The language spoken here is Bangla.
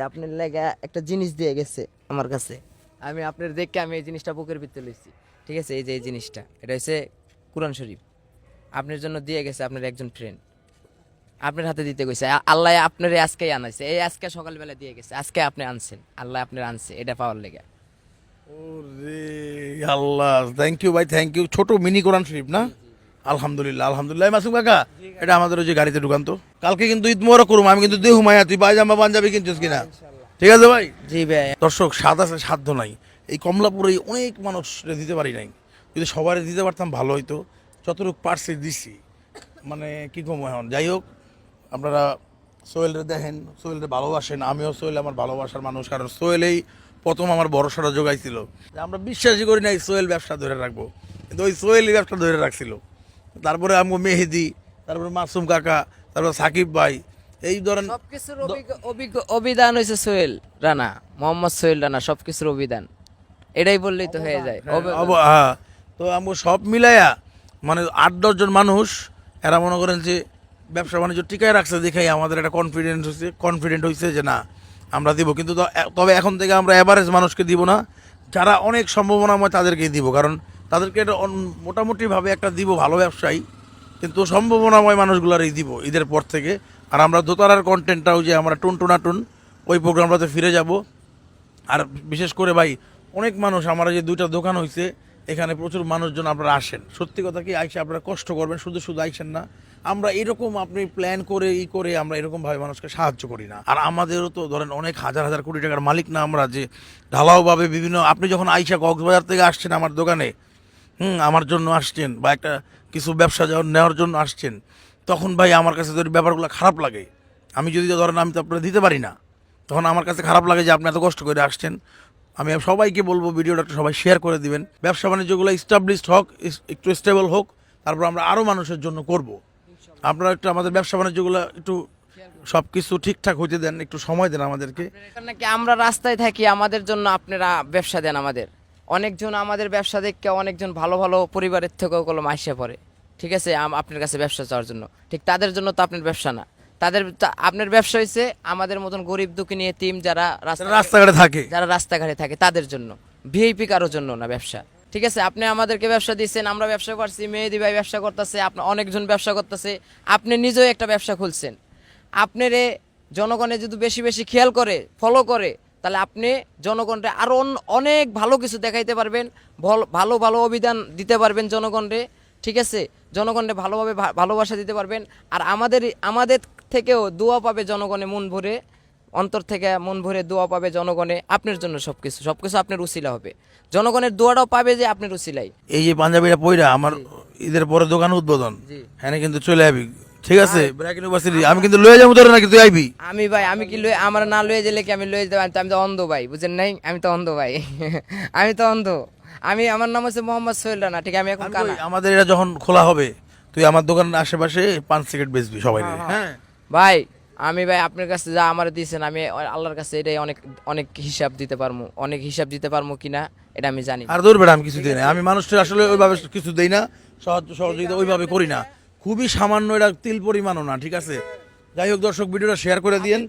আপনার লাগা একটা জিনিস দিয়ে গেছে আমার কাছে, আমি আপনার দেখে আমি এই জিনিসটা বুকের ভিতরে লইছি। ঠিক আছে, এই যে এই জিনিসটা, এটা হচ্ছে কুরআন শরীফ। আপনার জন্য দিয়ে গেছে আপনার একজন ফ্রেন্ড, আপনার হাতে দিতে কইছে। আল্লাহ আপনার আজকেই আনাইছে, এই আজকে সকালবেলা দিয়ে গেছে, আজকে আপনি আনছেন, আল্লাহ আপনার আনছে এটা পাওয়ার লেগে। ওরে আল্লাহ, থ্যাংক ইউ ভাই, থ্যাংক ইউ। ছোট মিনি কোরআন শরীফ না? আলহামদুলিল্লাহ, আলহামদুলিল্লাহ। মাসুম কাকা, এটা আমাদের ওই যে গাড়িতে ঢুকান তো। কালকে কিন্তু ঈদ মোবারক করুম, আমি কিন্তু দেহু মায়া, তুই পায়জামা পাঞ্জাবি কিনছিস কিনা? ঠিক আছে ভাই। জি ভাই। দর্শক, স্বাদ আছে সাধ্য নাই। এই কমলাপুরে অনেক মানুষ দিতে পারি নাই, যদি সবাই দিতে পারতাম ভালো হইতো। যতটুকু পারছি দিছি, মানে কি কম এখন। যাই হোক, আপনারা সোহেলরে দেখেন, সোহেলরে ভালোবাসেন, আমিও সোহেল আমার ভালোবাসার মানুষ, কারণ সোহেলেই প্রথম আমার ভরসাটা জোগাইছিল। আমরা বিশ্বাসই করি নাই সোহেল ব্যবসা ধরে রাখবো, কিন্তু ওই সোহেলই ব্যবসা ধরে রাখছিল। তারপরে আমি মেহেদি, তারপরে মাসুম কাকা, তারপর সাকিব ভাই, এই ধরেন সবকিছুর অভিধান হয়েছে সোহেল রানা, মোহাম্মদ সোহেল রানা, সবকিছুর অভিধান। এটাই বললেই তো হয়ে যায়। হ্যাঁ। তো আমি সব মিলাইয়া মানে 8-10 জন মানুষ, এরা মনে করেন যে ব্যবসা বাণিজ্য টিকায় রাখছে, দেখাই আমাদের একটা কনফিডেন্ট হয়েছে যে না আমরা দিব। কিন্তু তবে এখন থেকে আমরা অ্যাভারেজ মানুষকে দিব না, যারা অনেক সম্ভাবনাময় তাদেরকেই দিব, কারণ তাদেরকে এটা মোটামুটিভাবে একটা দিব ভালো ব্যবসায়ী, কিন্তু সম্ভাবনাময় মানুষগুলারই দিব ঈদের পর থেকে। আর আমরা দোতারার কন্টেন্টটাও যে আমরা টুন ওই প্রোগ্রামটাতে ফিরে যাব। আর বিশেষ করে ভাই, অনেক মানুষ, আমার যে 2টা দোকান হয়েছে, এখানে প্রচুর মানুষজন আপনারা আসেন। সত্যি কথা কি, আইসা আপনারা কষ্ট করবেন, শুধু শুধু আইসেন না। আমরা এরকম আপনি প্ল্যান করে করে আমরা এরকমভাবে মানুষকে সাহায্য করি না। আর আমাদেরও তো ধরেন অনেক হাজার হাজার কোটি টাকার মালিক না আমরা, যে ঢালাওভাবে বিভিন্ন, আপনি যখন আইসা কক্সবাজার থেকে আসছেন আমার দোকানে, আমার জন্য আসছেন, বা একটা কিছু ব্যবসা নেওয়ার জন্য আসছেন, তখন ভাই আমার কাছে যদি ব্যাপারগুলো খারাপ লাগে, আমি যদি ধরেন আমি তো আপনারা দিতে পারি না, তখন আমার কাছে খারাপ লাগে যে আপনি এত কষ্ট করে আসছেন। আমি সবাইকে বলবো ভিডিওটা একটু সবাই শেয়ার করে দিবেন। ব্যবসা বাণিজ্যগুলো এস্টাবলিশড হোক, একটু স্টেবল হোক, তারপর আমরা আরও মানুষের জন্য করব। আপনারা একটু আমাদের ব্যবসা বাণিজ্যগুলো একটু সব কিছু ঠিকঠাক হইতে দেন, একটু সময় দেন আমাদেরকে। নাকি আমরা রাস্তায় থাকি, আমাদের জন্য আপনারা ব্যবসা দেন আমাদের। অনেকজন আমাদের ব্যবসা দেখে অনেকজন ভালো ভালো পরিবারের থেকেও কলম আসে পড়ে, ঠিক আছে, আপনার কাছে ব্যবসা চাওয়ার জন্য। ঠিক তাদের জন্য তো আপনার ব্যবসা না, আপনার ব্যবসা হয়েছে আমাদের মতন গরিব দুঃখী নিয়ে টিম, যারা রাস্তাঘাটে থাকে, যারা রাস্তাঘাটে থাকে তাদের জন্য, ভিআইপি কারোর জন্য না ব্যবসা। ঠিক আছে, আপনি আমাদেরকে ব্যবসা দিচ্ছেন, আমরা ব্যবসা করছি, মেহেদি ভাই ব্যবসা করতেছে, আপনার অনেকজন ব্যবসা করতেছে, আপনি নিজেও একটা ব্যবসা খুলছেন। আপনারে জনগণে যদি বেশি বেশি খেয়াল করে, ফলো করে, তাহলে আপনি জনগণরে আরো অনেক ভালো কিছু দেখাইতে পারবেন, ভালো ভালো অভিধান দিতে পারবেন জনগণরে। ঠিক আছে, জনগণরে ভালোভাবে ভালোবাসা দিতে পারবেন। আর আমাদের থেকেও দোয়া পাবে জনগণে, মন ভরে, অন্তর থেকে মন ভরে দোয়া পাবে জনগণে আপনার জন্য। সবকিছু আপনার উসিলা হবে, জনগণের দোয়াটাও পাবে যে আপনার উসিলাই। এই যে পাঞ্জাবিটা পইরা আমার ঈদের পরে দোকান উদ্বোধন, হ্যাঁ কিন্তু চলে আবি, ঠিক আছে? ব্র্যাক ইউনিভার্সিটি আমি কিন্তু লয়ে যাবো তোরে, নাকি তুই আইবি? আমি ভাই, আমি কি লয়ে, আমার না লয়ে গেলে কি আমি লয়ে যেতে পারি? আমি তো অন্ধ ভাই, বুঝেন নাই? আমি তো অন্ধ ভাই আমি তো অন্ধ। আমার নাম হচ্ছে মোহাম্মদ সোহেল রানা, ঠিক আছে? আমি এখন কানা। আমাদের এটা যখন খোলা হবে, তুই আমার দোকানের আশেপাশে 5 সিগারেট বেচবি সবাই নিয়ে, হ্যাঁ ভাই। ভাই আপনার কাছে যা আমার দিয়েছেন, আমি আল্লাহর কাছে এটাই অনেক অনেক হিসাব দিতে পারবো, অনেক হিসাব দিতে পারবো কিনা এটা আমি জানি। আর দূর বেড়া, আমি কিছু দিই না, আমি মানুষটা আসলে ওইভাবে কিছু দেই না, সহযোগিতা ওইভাবে করি না, খুবই সামান্য, এটা তিল পরিমাণও না, ঠিক আছে? যাই হোক দর্শক, ভিডিওটা শেয়ার করে দিয়েন।